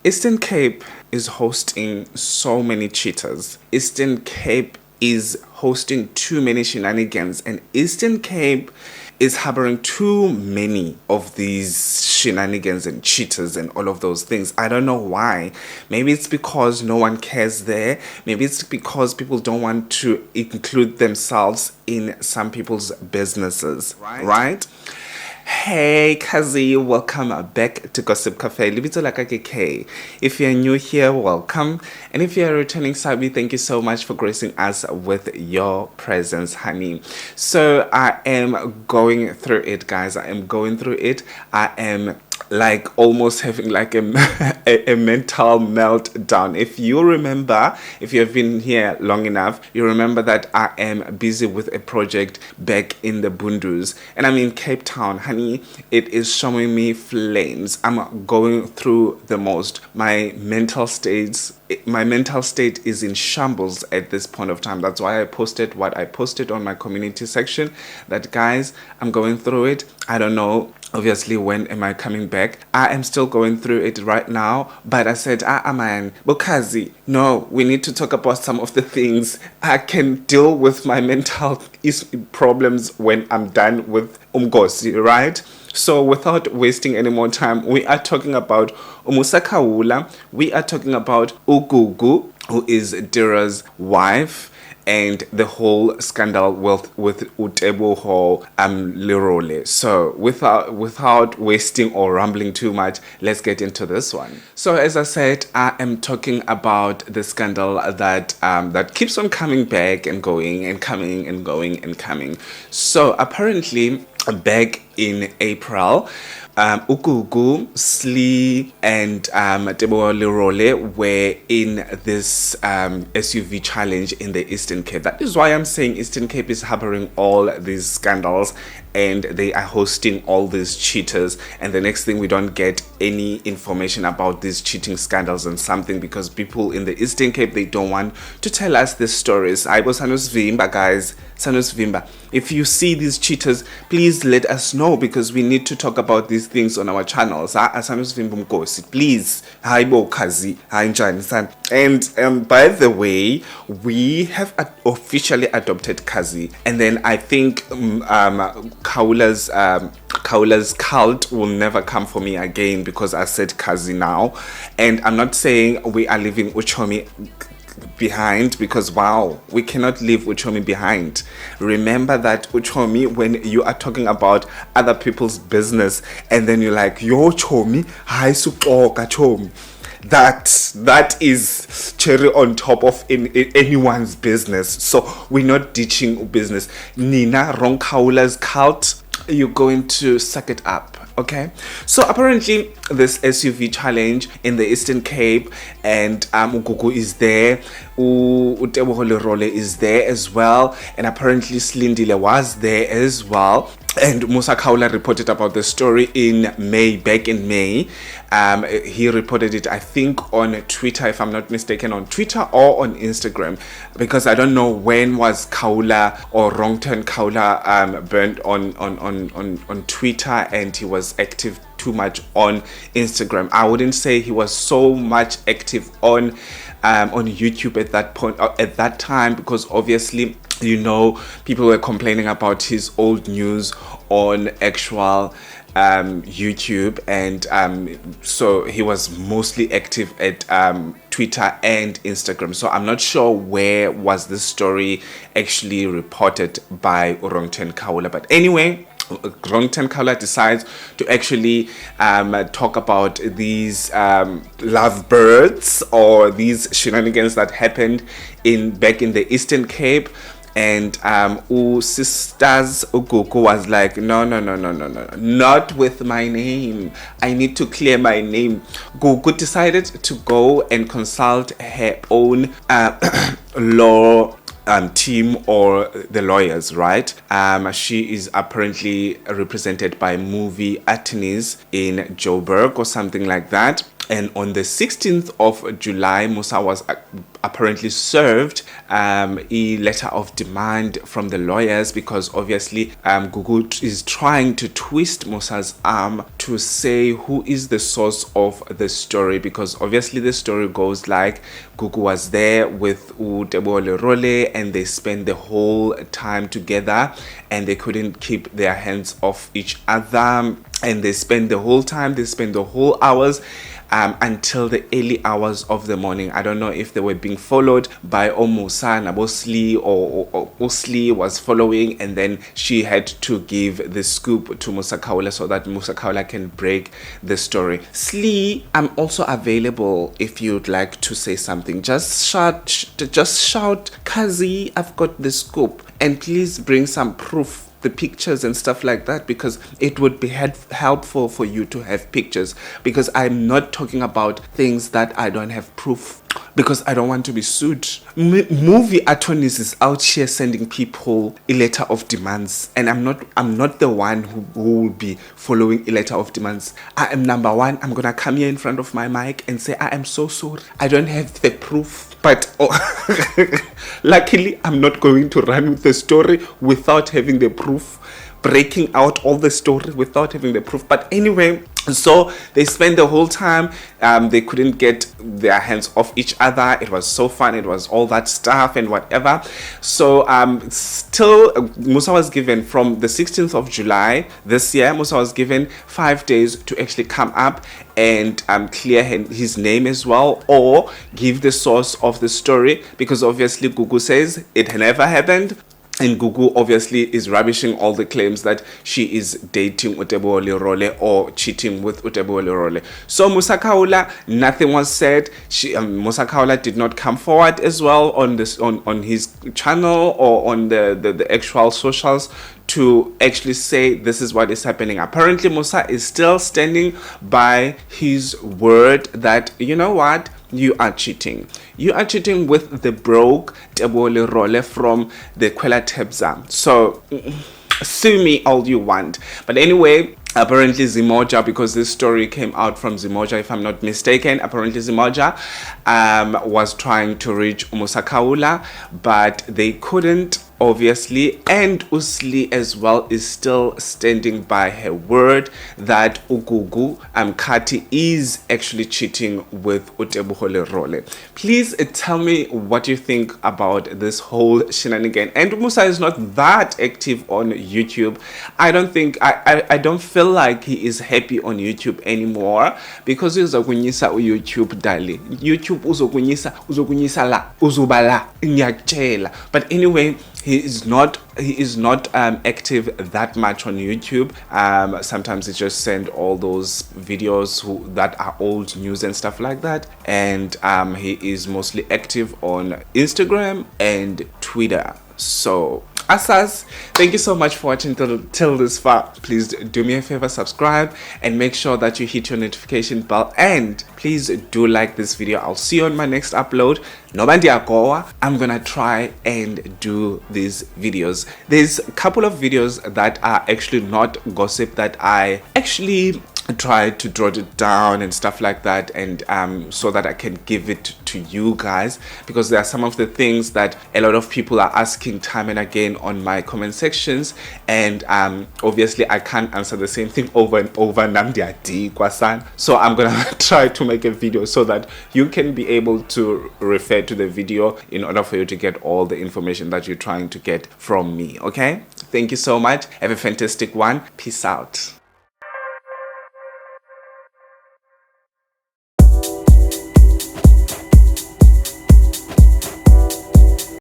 Eastern Cape is hosting so many cheaters. Eastern Cape is hosting too many shenanigans, and Eastern Cape is harboring too many of these shenanigans and cheaters and all of those things. I don't know why. Maybe it's because no one cares there. Maybe it's because people don't want to include themselves in some people's businesses, right? Hey Kazi, welcome back to Gossip Cafe. Libito Lakake. If you're new here, welcome. And if you're a returning Sabi, thank you so much for gracing us with your presence, honey. So I am going through it, guys. I am going through it. I am like almost having like a mental meltdown. If you remember, if you have been here long enough, you remember that I am busy with a project back in the Bundus, and I'm in Cape Town, honey. It is showing me flames. I'm going through the most. My mental state is in shambles at this point of time. That's why I posted what I posted on my community section, that guys, I'm going through it. I don't know obviously when am I coming back. I am still going through it right now, but I said, man, Bokazi, no, we need to talk about some of the things. I can deal with my mental problems when I'm done with Umgosi, right? So without wasting any more time, we are talking about Musa Khawula. We are talking about Ogugu, who is Dira's wife, and the whole scandal with Utebu Lirole. So without wasting or rambling too much, let's get into this one. So as I said, I am talking about the scandal that keeps on coming back and going and coming and going and coming. So apparently back in April, Ugugu, Slee, and Tebogo Lirole were in this SUV challenge in the Eastern Cape. That is why I'm saying Eastern Cape is harboring all these scandals, and they are hosting all these cheaters. And the next thing, we don't get any information about these cheating scandals and something, because people in the Eastern Cape, they don't want to tell us these stories. I was Sanus Vimba, guys. Sanus Vimba. If you see these cheaters, please let us know, because we need to talk about these things on our channels. Sanus Vimba Mkosi, please. Hi Bo Kazi. Hi Njan. And by the way, we have officially adopted Kazi. And then I think Khawula's cult will never come for me again, because I said Kazi now. And I'm not saying we are leaving Uchomi behind, because wow, we cannot leave Uchomi behind. Remember that Uchomi, when you are talking about other people's business and then you're like, yo Chomi, hi sukoka Chomi, that is cherry on top of anyone's business. So we're not ditching business. Nina Ron Khawula's cult, you're going to suck it up, okay? So apparently this SUV challenge in the Eastern Cape, and Gugu is there, Tebogo Lirole is there as well, and apparently Slindile was there as well. And Musa Khawula reported about the story back in May. He reported it, I think, on Twitter, if I'm not mistaken, on Twitter or on Instagram, because I don't know when was Khawula or Wrong Turn Khawula burned on Twitter, and he was active too much on Instagram. I wouldn't say he was so much active on YouTube at that point, at that time, because obviously, you know, people were complaining about his old news on actual YouTube, and so he was mostly active at Twitter and Instagram. So I'm not sure where was this story actually reported by Urongten Khawula, but anyway, Urongten Khawula decides to actually talk about these lovebirds, or these shenanigans that happened back in the Eastern Cape. And sisters Ugugu was like, no, not with my name. I need to clear my name. Gugu decided to go and consult her own law team, or the lawyers, right? She is apparently represented by movie attorneys in Joburg or something like that. And on the 16th of July, Musa was apparently served a letter of demand from the lawyers, because obviously Gugu is trying to twist Musa's arm to say who is the source of the story, because obviously the story goes like Gugu was there with Utebu and they spent the whole time together and they couldn't keep their hands off each other, and they spent the whole hours until the early hours of the morning. I don't know if they were being followed by Musa and Abosli, or Osli was following, and then she had to give the scoop to Musa Khawula so that Musa Khawula can break the story. Sli, I'm also available if you'd like to say something. Just shout, Kazi, I've got the scoop, and please bring some proof, the pictures and stuff like that, because it would be helpful for you to have pictures, because I'm not talking about things that I don't have proof, because I don't want to be sued. Movie attorneys is out here sending people a letter of demands, and I'm not the one who will be following a letter of demands. I am number one. I'm gonna come here in front of my mic and say I am so sorry, I don't have the proof, but luckily I'm not going to run with the story without having the proof, breaking out all the story without having the proof. But anyway, so they spent the whole time, they couldn't get their hands off each other. It was so fun, it was all that stuff and whatever. So still Musa was given, from the 16th of July this year, Musa was given 5 days to actually come up and clear his name as well, or give the source of the story, because obviously Gugu says it never happened. And Gugu obviously is rubbishing all the claims that she is dating Utebu or cheating with Utebu. So Musa Khawula, nothing was said. Musa Khawula did not come forward as well on this on his channel or on the actual socials to actually say this is what is happening. Apparently Musa is still standing by his word that, you know what, you are cheating. You are cheating with the broke Tebogo from the Kwela Tebza. So sue me all you want. But anyway, apparently Zimoja, because this story came out from Zimoja if I'm not mistaken, apparently Zimoja was trying to reach Musa Khawula, but they couldn't, obviously. And Usli as well is still standing by her word that Ogugu Khathis is actually cheating with Utebu. Please tell me what you think about this whole shenanigan. And Musa is not that active on YouTube. I don't feel like he is happy on YouTube anymore, because uzokunyisa YouTube dali. YouTube uzokunyisa la, uzubala, ngiyakutshela. But anyway, he is not active that much on YouTube. Sometimes he just send all those videos that are old news and stuff like that, and he is mostly active on Instagram and Twitter. So Asas, thank you so much for watching till this far. Please do me a favor, subscribe, and make sure that you hit your notification bell, and please do like this video. I'll see you on my next upload. I'm gonna try and do these videos. There's a couple of videos that are actually not gossip, that I actually try to draw it down and stuff like that, and so that I can give it to you guys, because there are some of the things that a lot of people are asking time and again on my comment sections, and obviously I can't answer the same thing over and over. So I'm gonna try to make a video so that you can be able to refer to the video in order for you to get all the information that you're trying to get from me. Okay, thank you so much. Have a fantastic one. Peace out.